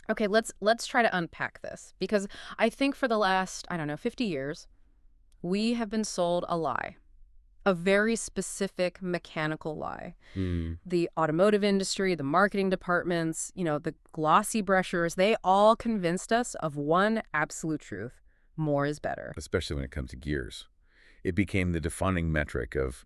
Okay, let's try to unpack this because I think for the last, I don't know, 50 years, we have been sold a lie, a very specific mechanical lie. Hmm. The automotive industry, the marketing departments, the glossy brochures, they all convinced us of one absolute truth. More is better. Especially when it comes to gears. It became the defining metric of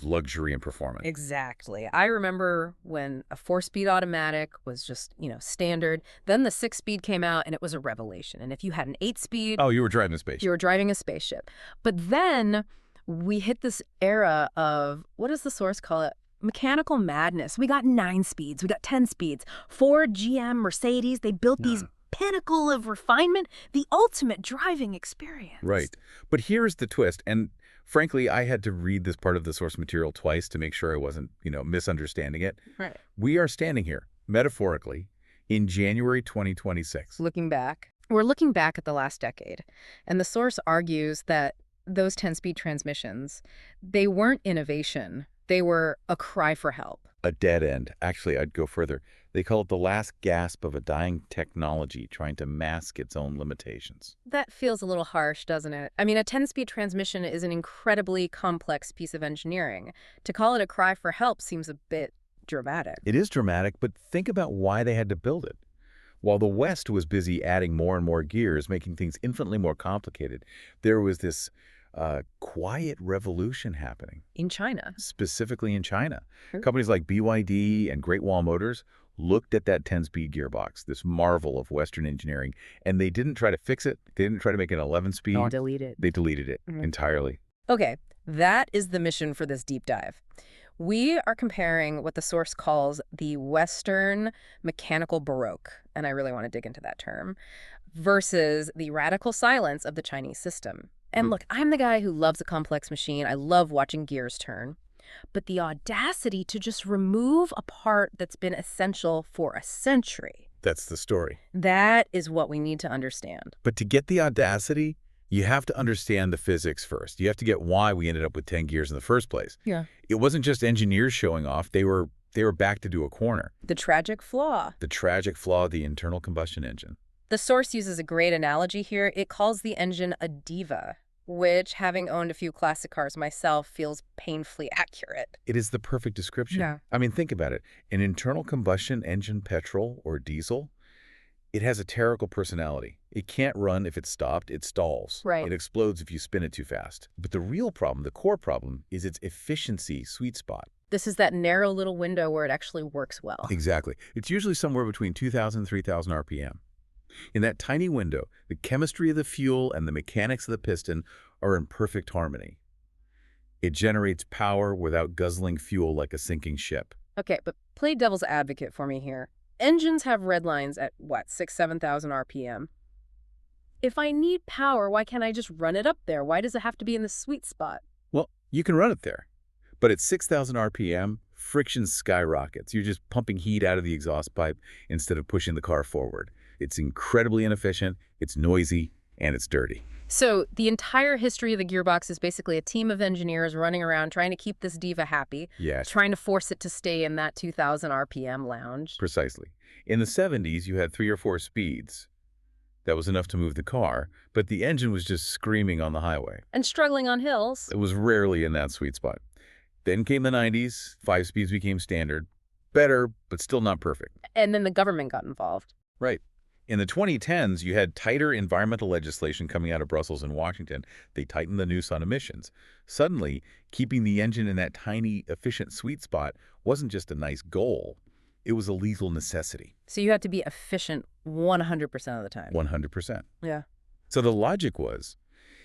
luxury and performance. Exactly. I remember when a four-speed automatic was just, standard. Then the six-speed came out and it was a revelation. And if you had an eight-speed, Oh, you were driving a you spaceship. were driving a spaceship. But then we hit this era of, what does the source call it? Mechanical madness. We got 9 speeds. We got 10 speeds. Ford, GM, Mercedes, they built these Yeah. pinnacle of refinement, the ultimate driving experience. Right. But here's the twist. And frankly, I had to read this part of the source material twice to make sure I wasn't, misunderstanding it. Right. We are standing here, metaphorically, in January 2026. We're looking back at the last decade, and the source argues that those 10-speed transmissions, they weren't innovation. They were a cry for help. A dead end. Actually, I'd go further. They call it the last gasp of a dying technology trying to mask its own limitations. That feels a little harsh, doesn't it? I mean, a 10-speed transmission is an incredibly complex piece of engineering. To call it a cry for help seems a bit dramatic. It is dramatic, but think about why they had to build it. While the West was busy adding more and more gears, making things infinitely more complicated, there was this quiet revolution happening, In China. specifically in China. Hmm. Companies like BYD and Great Wall Motors looked at that 10-speed gearbox, this marvel of Western engineering, and they didn't try to fix it. They didn't try to make it 11-speed. Or delete it. They deleted it entirely. Okay, that is the mission for this deep dive. We are comparing what the source calls the Western mechanical baroque, and I really want to dig into that term, versus the radical silence of the Chinese system. And look, I'm the guy who loves a complex machine. I love watching gears turn. But the audacity to just remove a part that's been essential for a century, That's the story. that is what we need to understand. But to get the audacity, you have to understand the physics first. You have to get why we ended up with 10 gears in the first place. Yeah. It wasn't just engineers showing off. They were back to do a corner. The tragic flaw. The tragic flaw of the internal combustion engine. The source uses a great analogy here. It calls the engine a diva, which, having owned a few classic cars myself, feels painfully accurate. It is the perfect description. Yeah. I mean, think about it. An internal combustion engine, petrol or diesel, it has a terrible personality. It can't run if it's stopped. It stalls. Right. It explodes if you spin it too fast. But the real problem, the core problem, is its efficiency sweet spot. This is that narrow little window where it actually works well. Exactly. It's usually somewhere between 2,000 and 3,000 RPM. In that tiny window, the chemistry of the fuel and the mechanics of the piston are in perfect harmony. It generates power without guzzling fuel like a sinking ship. Okay, but play devil's advocate for me here. Engines have red lines at, what, 7,000 RPM? If I need power, why can't I just run it up there? Why does it have to be in the sweet spot? Well, you can run it there. But at 6,000 RPM, friction skyrockets. You're just pumping heat out of the exhaust pipe instead of pushing the car forward. It's incredibly inefficient, it's noisy, and it's dirty. So the entire history of the gearbox is basically a team of engineers running around trying to keep this diva happy, Yes, trying to force it to stay in that 2,000 RPM lounge. precisely. In the 70s, you had 3 or 4 speeds. That was enough to move the car, but the engine was just screaming on the highway. And struggling on hills. It was rarely in that sweet spot. Then came the 90s, 5 speeds became standard. Better, but still not perfect. And then the government got involved. Right. In the 2010s, you had tighter environmental legislation coming out of Brussels and Washington. They tightened the noose on emissions. Suddenly, keeping the engine in that tiny, efficient sweet spot wasn't just a nice goal. It was a lethal necessity. So you had to be efficient 100% of the time. 100%. Yeah. So the logic was,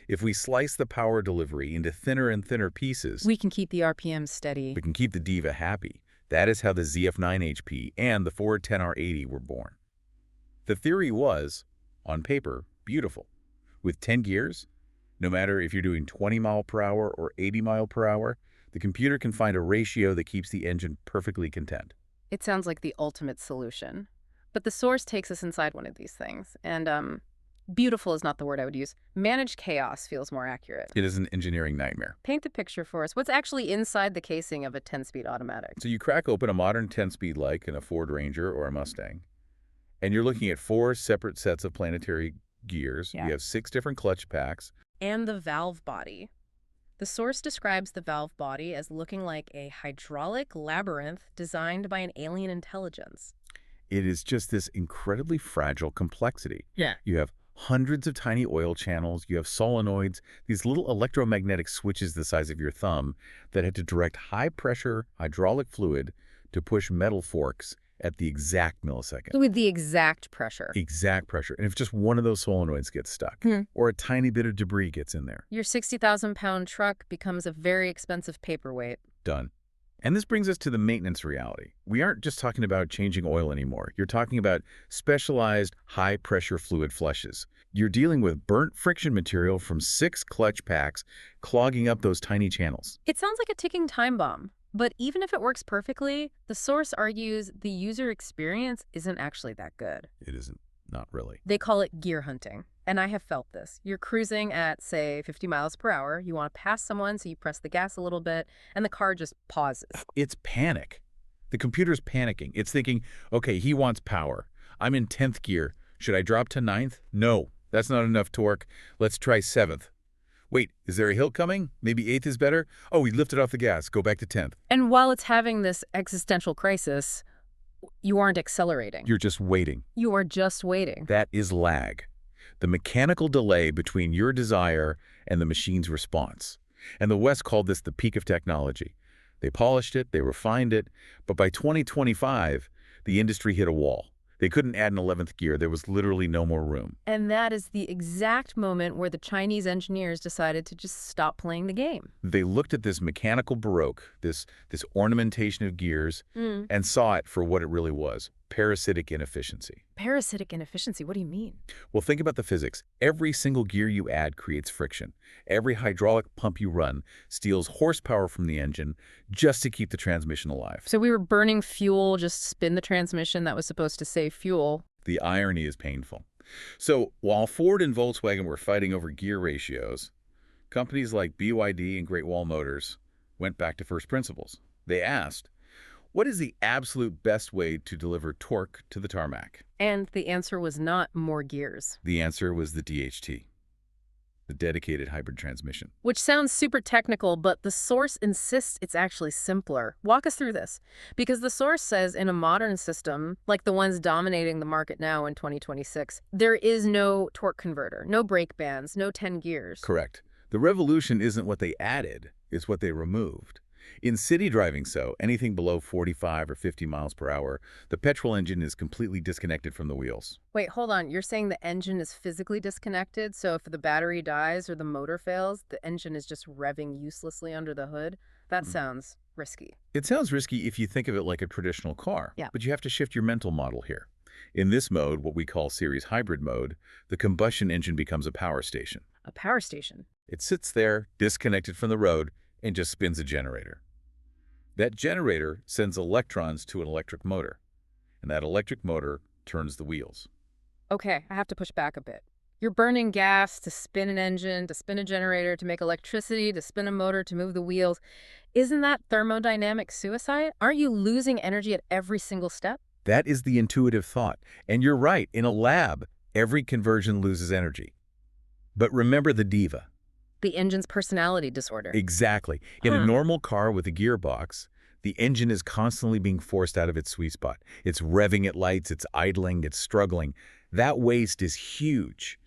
if we slice the power delivery into thinner and thinner pieces, We can keep the RPM steady. we can keep the Diva happy. That is how the ZF9 HP and the Ford 10R80 were born. The theory was, on paper, beautiful. With 10 gears, no matter if you're doing 20 mile per hour or 80 mile per hour, the computer can find a ratio that keeps the engine perfectly content. It sounds like the ultimate solution. But the source takes us inside one of these things. And beautiful is not the word I would use. Managed chaos feels more accurate. It is an engineering nightmare. Paint the picture for us. What's actually inside the casing of a 10-speed automatic? So you crack open a modern 10-speed like in a Ford Ranger or a Mustang, And you're looking at 4 separate sets of planetary gears. Yeah. You have 6 different clutch packs. And the valve body. The source describes the valve body as looking like a hydraulic labyrinth designed by an alien intelligence. It is just this incredibly fragile complexity. Yeah. You have hundreds of tiny oil channels. You have solenoids, these little electromagnetic switches the size of your thumb that had to direct high-pressure hydraulic fluid to push metal forks at the exact millisecond. With the exact pressure. Exact pressure. And if just one of those solenoids gets stuck, or a tiny bit of debris gets in there, Your 60,000-pound truck becomes a very expensive paperweight. done. And this brings us to the maintenance reality. We aren't just talking about changing oil anymore. You're talking about specialized high-pressure fluid flushes. You're dealing with burnt friction material from 6 clutch packs clogging up those tiny channels. It sounds like a ticking time bomb. But even if it works perfectly, the source argues the user experience isn't actually that good. It isn't. Not really. They call it gear hunting. And I have felt this. You're cruising at, say, 50 miles per hour. You want to pass someone, so you press the gas a little bit, and the car just pauses. It's panic. The computer's panicking. It's thinking, okay, he wants power. I'm in 10th gear. Should I drop to 9th? No, that's not enough torque. Let's try 7th. Wait, is there a hill coming? Maybe 8th is better? Oh, we lifted off the gas. Go back to 10th. And while it's having this existential crisis, you aren't accelerating. You're just waiting. You are just waiting. That is lag. The mechanical delay between your desire and the machine's response. And the West called this the peak of technology. They polished it, they refined it, but by 2025, the industry hit a wall. They couldn't add an 11th gear. There was literally no more room. And that is the exact moment where the Chinese engineers decided to just stop playing the game. They looked at this mechanical baroque, this ornamentation of gears, and saw it for what it really was, parasitic inefficiency. Parasitic inefficiency, what do you mean? Well, think about the physics. Every single gear you add creates friction. Every hydraulic pump you run steals horsepower from the engine just to keep the transmission alive. So we were burning fuel, just spin the transmission that was supposed to save fuel. The irony is painful. So while Ford and Volkswagen were fighting over gear ratios, companies like BYD and Great Wall Motors went back to first principles. They asked, what is the absolute best way to deliver torque to the tarmac? And the answer was not more gears. The answer was the DHT, the dedicated hybrid transmission. Which sounds super technical, but the source insists it's actually simpler. Walk us through this. Because the source says in a modern system, like the ones dominating the market now in 2026, there is no torque converter, no brake bands, no 10 gears. Correct. The revolution isn't what they added, it's what they removed. In city driving, anything below 45 or 50 miles per hour, the petrol engine is completely disconnected from the wheels. Wait, hold on. You're saying the engine is physically disconnected, so if the battery dies or the motor fails, the engine is just revving uselessly under the hood? That sounds risky. It sounds risky if you think of it like a traditional car, Yeah. but you have to shift your mental model here. In this mode, what we call series hybrid mode, the combustion engine becomes a power station. A power station. It sits there, disconnected from the road, and just spins a generator. That generator sends electrons to an electric motor, and that electric motor turns the wheels. Okay, I have to push back a bit. You're burning gas to spin an engine, to spin a generator, to make electricity, to spin a motor, to move the wheels. Isn't that thermodynamic suicide? Aren't you losing energy at every single step? That is the intuitive thought. And you're right, in a lab, every conversion loses energy. But remember the diva. The engine's personality disorder. Exactly. In a normal car with a gearbox, the engine is constantly being forced out of its sweet spot. It's revving at lights, it's idling, it's struggling. That waste is huge.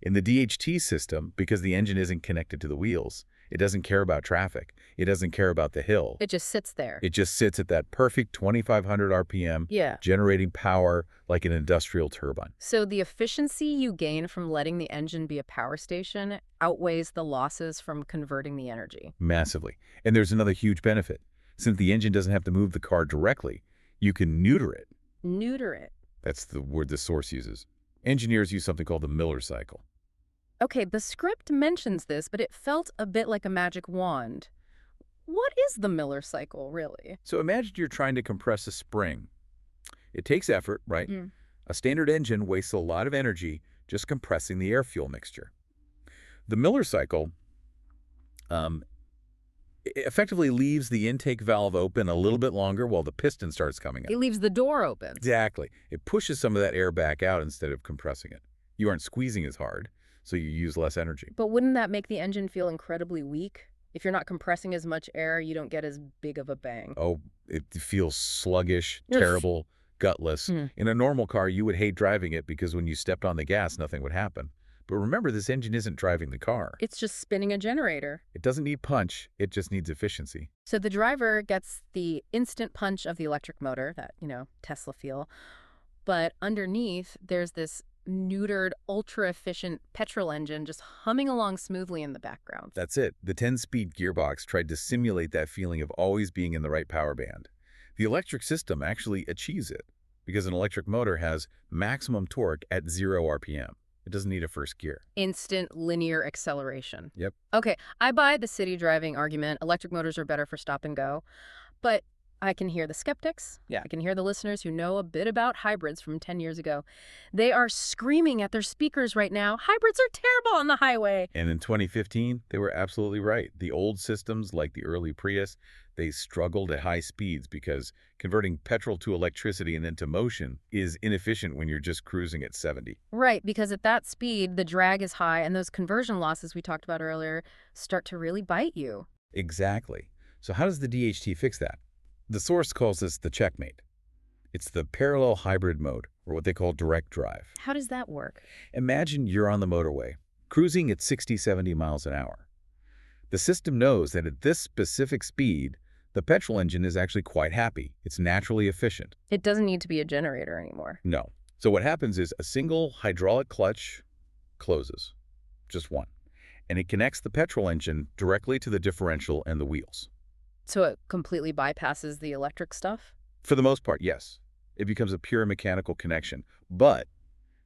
In the DHT system, because the engine isn't connected to the wheels, it doesn't care about traffic. It doesn't care about the hill. It just sits there. It just sits at that perfect 2,500 RPM, Yeah. generating power like an industrial turbine. So the efficiency you gain from letting the engine be a power station outweighs the losses from converting the energy. Massively. And there's another huge benefit. Since the engine doesn't have to move the car directly, you can neuter it. Neuter it. That's the word the source uses. Engineers use something called the Miller cycle. Okay, the script mentions this, but it felt a bit like a magic wand. What is the Miller cycle, really? So imagine you're trying to compress a spring. It takes effort, right? A standard engine wastes a lot of energy just compressing the air-fuel mixture. The Miller cycle It effectively leaves the intake valve open a little bit longer while the piston starts coming up. It leaves the door open. Exactly. It pushes some of that air back out instead of compressing it. You aren't squeezing as hard, so you use less energy. But wouldn't that make the engine feel incredibly weak? If you're not compressing as much air, you don't get as big of a bang. Oh, it feels sluggish, Oof. terrible, gutless. Hmm. In a normal car, you would hate driving it because when you stepped on the gas, nothing would happen. But remember, this engine isn't driving the car. It's just spinning a generator. It doesn't need punch, it just needs efficiency. So the driver gets the instant punch of the electric motor, that, Tesla feel. But underneath, there's this neutered, ultra-efficient petrol engine just humming along smoothly in the background. That's it. The 10-speed gearbox tried to simulate that feeling of always being in the right power band. The electric system actually achieves it because an electric motor has maximum torque at 0 RPM. It doesn't need a first gear. Instant linear acceleration. Yep. Okay, I buy the city driving argument. Electric motors are better for stop and go. But I can hear the skeptics. Yeah. I can hear the listeners who know a bit about hybrids from 10 years ago. They are screaming at their speakers right now, hybrids are terrible on the highway. And in 2015, they were absolutely right. The old systems, like the early Prius, they struggled at high speeds because converting petrol to electricity and then to motion is inefficient when you're just cruising at 70. Right, because at that speed, the drag is high, and those conversion losses we talked about earlier start to really bite you. Exactly. So how does the DHT fix that? The source calls this the checkmate. It's the parallel hybrid mode, or what they call direct drive. How does that work? Imagine you're on the motorway, cruising at 60, 70 miles an hour. The system knows that at this specific speed, the petrol engine is actually quite happy. It's naturally efficient. It doesn't need to be a generator anymore. No. So what happens is a single hydraulic clutch closes, just one, and it connects the petrol engine directly to the differential and the wheels. So it completely bypasses the electric stuff? For the most part, yes. It becomes a pure mechanical connection. But,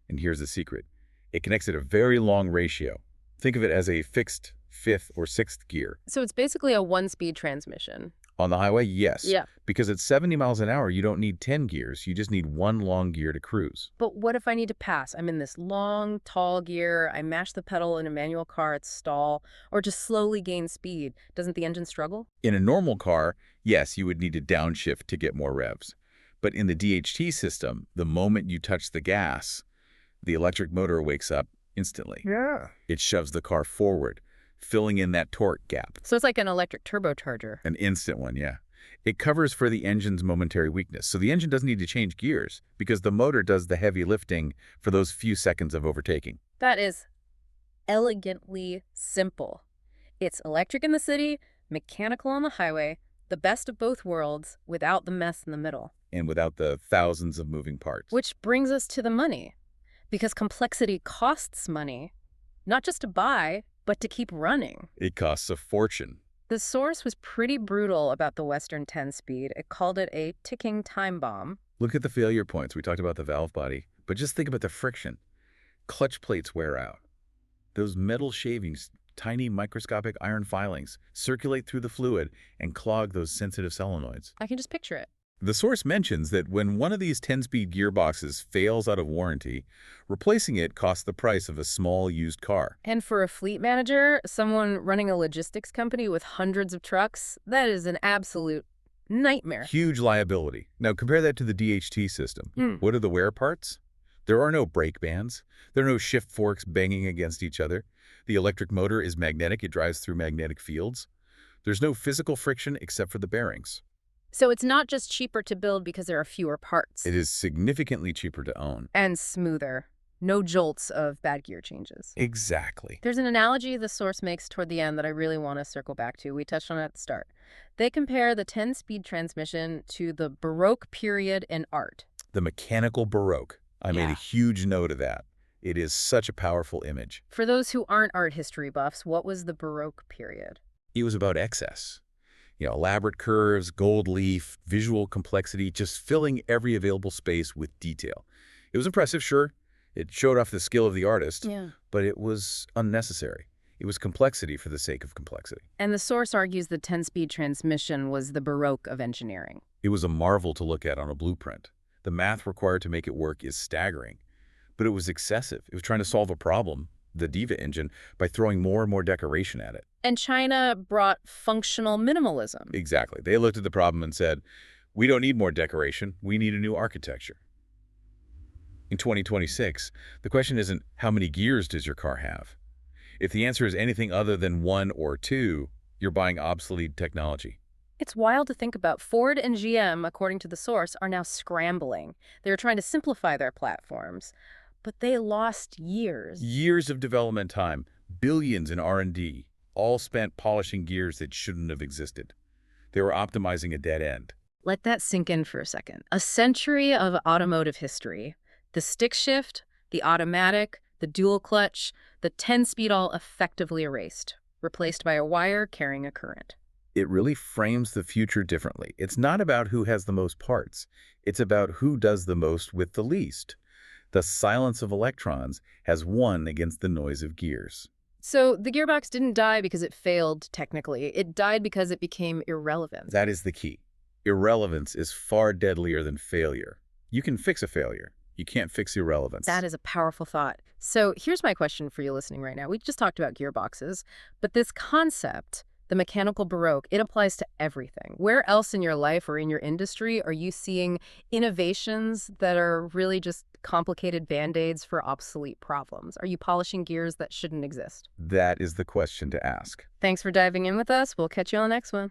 and here's the secret, it connects at a very long ratio. Think of it as a fixed fifth or sixth gear. So it's basically a one-speed transmission. On the highway, yes. Yeah. Because at 70 miles an hour, you don't need 10 gears. You just need one long gear to cruise. But what if I need to pass? I'm in this long, tall gear. I mash the pedal in a manual car at stall, or just slowly gain speed. Doesn't the engine struggle? In a normal car, yes, you would need to downshift to get more revs. But in the DHT system, the moment you touch the gas, the electric motor wakes up instantly. Yeah. It shoves the car forward, filling in that torque gap. So it's like an electric turbocharger. An instant one, yeah. It covers for the engine's momentary weakness. So the engine doesn't need to change gears because the motor does the heavy lifting for those few seconds of overtaking. That is elegantly simple. It's electric in the city, mechanical on the highway, the best of both worlds without the mess in the middle. And without the thousands of moving parts. Which brings us to the money. Because complexity costs money, not just to buy, but to keep running. It costs a fortune. The source was pretty brutal about the Western 10-speed. It called it a ticking time bomb. Look at the failure points. We talked about the valve body. But just think about the friction. Clutch plates wear out. Those metal shavings, tiny microscopic iron filings, circulate through the fluid and clog those sensitive solenoids. I can just picture it. The source mentions that when one of these 10-speed gearboxes fails out of warranty, replacing it costs the price of a small used car. And for a fleet manager, someone running a logistics company with hundreds of trucks, that is an absolute nightmare. Huge liability. Now compare that to the DHT system. What are the wear parts? There are no brake bands. There are no shift forks banging against each other. The electric motor is magnetic. It drives through magnetic fields. There's no physical friction except for the bearings. So it's not just cheaper to build because there are fewer parts. It is significantly cheaper to own. And smoother. No jolts of bad gear changes. Exactly. There's an analogy the source makes toward the end that I really want to circle back to. We touched on it at the start. They compare the 10-speed transmission to the Baroque period in art. The mechanical Baroque. I made a huge note of that. It is such a powerful image. For those who aren't art history buffs, what was the Baroque period? It was about excess. Elaborate curves, gold leaf, visual complexity, just filling every available space with detail. It was impressive, sure. It showed off the skill of the artist, but it was unnecessary. It was complexity for the sake of complexity. And the source argues the 10-speed transmission was the Baroque of engineering. It was a marvel to look at on a blueprint. The math required to make it work is staggering, but it was excessive. It was trying to solve a problem, the Diva engine, by throwing more and more decoration at it. And China brought functional minimalism. Exactly. They looked at the problem and said, we don't need more decoration. We need a new architecture. In 2026, the question isn't how many gears does your car have? If the answer is anything other than one or two, you're buying obsolete technology. It's wild to think about. Ford and GM, according to the source, are now scrambling. They're trying to simplify their platforms, but they lost years. Years of development time, billions in R&D, all spent polishing gears that shouldn't have existed. They were optimizing a dead end. Let that sink in for a second. A century of automotive history. The stick shift, the automatic, the dual clutch, the 10-speed all effectively erased, replaced by a wire carrying a current. It really frames the future differently. It's not about who has the most parts. It's about who does the most with the least. The silence of electrons has won against the noise of gears. So the gearbox didn't die because it failed technically. It died because it became irrelevant. That is the key. Irrelevance is far deadlier than failure. You can fix a failure. You can't fix irrelevance. That is a powerful thought. So here's my question for you listening right now. We just talked about gearboxes, but this concept, the mechanical baroque, it applies to everything. Where else in your life or in your industry are you seeing innovations that are really just complicated band-aids for obsolete problems? Are you polishing gears that shouldn't exist? That is the question to ask. Thanks for diving in with us. We'll catch you on the next one.